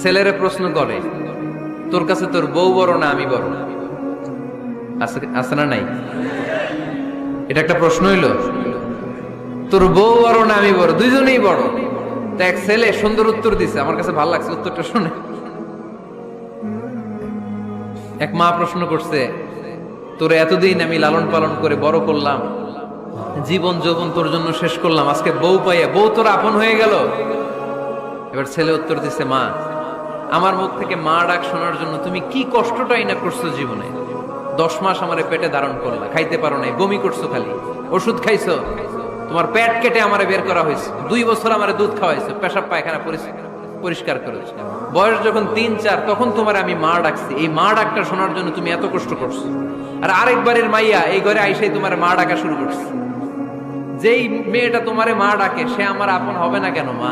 ছেলেরে প্রশ্ন করে, তোর কাছে তোর বউ বড় না আমি বড়? আছে না নাই? এটা একটা প্রশ্ন হইল। তোর বউ বড় না আমি বড়? দুইজনেই বড়। তা এক ছেলে সুন্দর উত্তর দিছে, আমার কাছে ভালো লাগছে উত্তরটা শুনে। এক মা প্রশ্ন করছে, তোরে এতদিন আমি লালন পালন করে বড় করলাম, জীবন যৌবন তোর জন্য শেষ করলাম, আজকে বউ পাইয়া বউ তোর আপন হয়ে গেল। এবার ছেলে উত্তর দিছে, মা, আমার মুখ থেকে মা ডাক শোনার জন্য তুমি কি কষ্টটাই না করছো জীবনে। 10 মাস আমারে পেটে ধারণ করলা, খাইতে পারো নাই, বমি করছো, খালি ওষুধ খাইছো, তোমার পেট কেটে আমারে বের করা হয়েছে, 2 বছর আমারে দুধ খাওয়াইছো, পেশাব পায়খানা পরিষ্কার করেছো। বয়স যখন 3-4 তখন তোমার আমি মা ডাকছি, এই মা ডাকটা শোনার জন্য তুমি এত কষ্ট করছো। আর আরেকবারের মাইয়া এই ঘরে আইসাই তোমার মা ডাকা শুরু করছে। যেই মেয়েটা তোমারে মা ডাকে সে আমার আপন হবে না কেন মা?